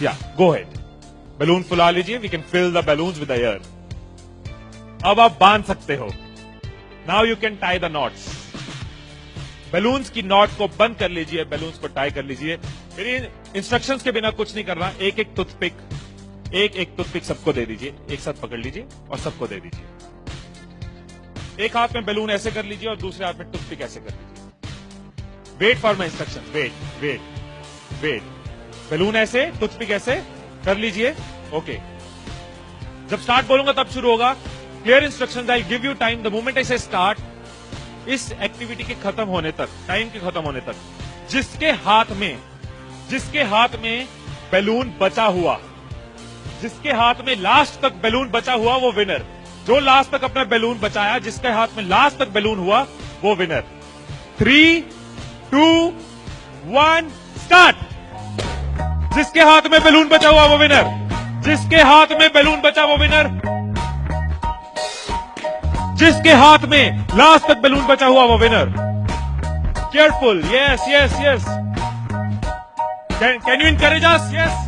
या गो head, balloon फुला लीजिए, we can fill the balloons with air. अब आप बांध सकते हो। Now you can tie the knots. Balloons की नॉट को बंद कर लीजिए, बैलून्स को टाई कर लीजिए। मेरी इंस्ट्रक्शंस के बिना कुछ नहीं करना। एक एक टूथपिक सबको दे दीजिए, एक साथ पकड़ लीजिए और सबको दे दीजिए। एक हाथ में बैलून ऐसे कर लीजिए और दूसरे हाथ में टूथपिक ऐसे कर लीजिए। Wait for my instruction, wait. Balloon ऐसे, टूथपिक ऐसे कर लीजिए। ओके, जब स्टार्ट बोलूंगा तब शुरू होगा। Clear instructions, I give you time. The moment I से स्टार्ट, इस एक्टिविटी के खत्म होने तक, टाइम के खत्म होने तक, जिसके हाथ में बैलून बचा हुआ, जिसके हाथ में लास्ट तक बैलून बचा हुआ, वो विनर। जो लास्ट तक अपना बैलून बचाया, जिसके हाथ में लास्ट तक बैलून हुआ, वो विनर। 3, 2, 1 स्टार्ट। जिसके हाथ में बैलून बचा हुआ वो विनर, जिसके हाथ में बैलून बचा वो विनर, जिसके हाथ में लास्ट तक बैलून बचा हुआ वो winner. Careful, yes. Can you encourage us? Yes,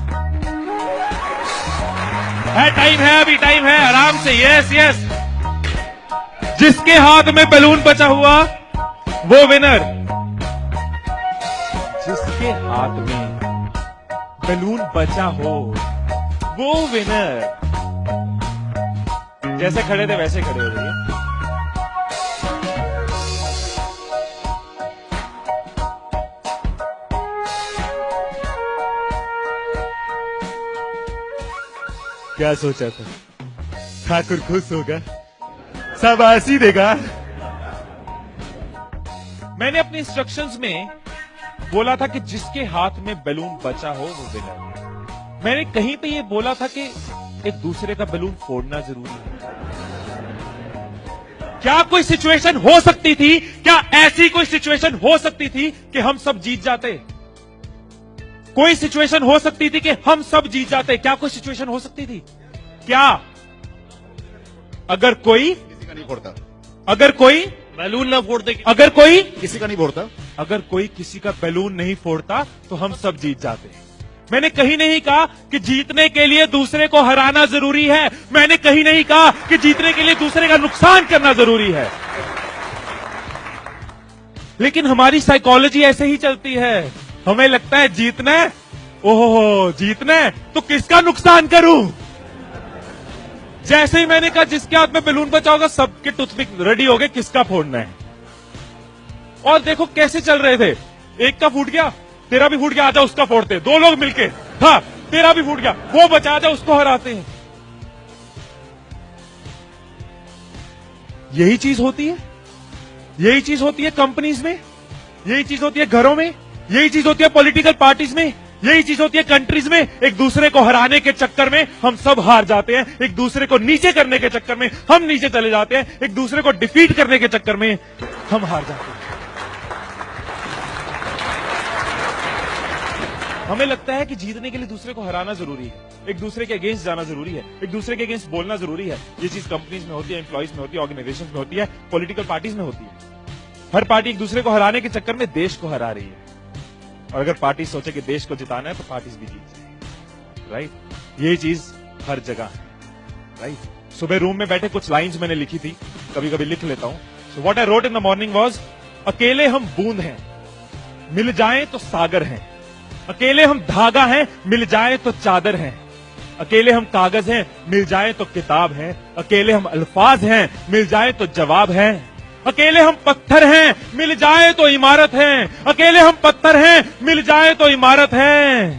time है, अभी टाइम है, आराम से। यस। जिसके हाथ में बैलून बचा हुआ वो विनर, जिसके हाथ में बैलून बचा हो वो विनर। जैसे खड़े थे वैसे खड़े हो जाइए। क्या सोचा था? ठाकुर खुश होगा, शाबाशी देगा। मैंने अपने इंस्ट्रक्शंस में बोला था कि जिसके हाथ में बैलून बचा हो वो विनर। मैंने कहीं पे ये बोला था कि एक दूसरे का बैलून फोड़ना जरूरी है। क्या कोई सिचुएशन हो सकती थी, क्या ऐसी कोई सिचुएशन हो सकती थी कि हम सब जीत जाते? कोई सिचुएशन हो सकती थी कि हम सब जीत जाते? क्या कोई सिचुएशन हो सकती थी? क्या? अगर कोई किसी का नहीं फोड़ता, अगर कोई बैलून ना फोड़ते, अगर कोई किसी का नहीं फोड़ता, अगर कोई किसी का बैलून नहीं फोड़ता तो हम सब जीत जाते। मैंने कहीं नहीं कहा कि जीतने के लिए दूसरे को हराना जरूरी है। मैंने कहीं नहीं कहा कि जीतने के लिए दूसरे का नुकसान करना जरूरी है। लेकिन हमारी साइकोलॉजी ऐसे ही चलती है। हमें लगता है जीतना है, ओहो जीतना है तो किसका नुकसान करूं। जैसे ही मैंने कहा जिसके हाथ में बैलून बचा होगा, सबके टूथपिक रेडी हो गए, किसका फोड़ना है। और देखो कैसे चल रहे थे। एक का फूट गया, तेरा भी फूट गया, आजा उसका फोड़ते। दो लोग मिलके, हाँ तेरा भी फूट गया, वो बचा, आजा उसको हराते हैं। यही चीज होती है, यही चीज होती है कंपनीज में, यही चीज होती है घरों में, यही चीज होती है पॉलिटिकल पार्टीज में, यही चीज होती है कंट्रीज में। एक दूसरे को हराने के चक्कर में हम सब हार जाते हैं, एक दूसरे को नीचे करने के चक्कर में हम नीचे चले जाते हैं, एक दूसरे को डिफीट करने के चक्कर में हम हार जाते हैं। हमें लगता है कि जीतने के लिए दूसरे को हराना जरूरी है, एक दूसरे के अगेंस्ट जाना जरूरी है, एक दूसरे के अगेंस्ट बोलना जरूरी है। ये चीज कंपनीज में होती है, एम्प्लॉइज में होती है, ऑर्गेनाइजेशन में होती है, पॉलिटिकल पार्टीज में होती है। हर पार्टी एक दूसरे को हराने के चक्कर में देश को हरा रही है। और अगर पार्टी सोचे कि देश को जिताना है तो पार्टीज भी जीत जाएगी, राइट। यही चीज हर जगह है, राइट। सुबह रूम में बैठे कुछ लाइंस मैंने लिखी थी, कभी कभी लिख लेता हूं। So what I wrote in the morning was, अकेले हम बूंद हैं, मिल जाएं तो सागर हैं। अकेले हम धागा हैं, मिल जाएं तो चादर हैं। अकेले हम कागज हैं, मिल जाएं तो किताब हैं। अकेले हम अल्फाज हैं, मिल जाएं तो जवाब हैं। अकेले हम पत्थर हैं, मिल जाए तो इमारत है। अकेले हम पत्थर हैं, मिल जाए तो इमारत है।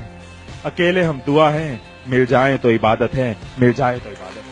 अकेले हम दुआ हैं, मिल जाए तो इबादत है, मिल जाए तो इबादत है।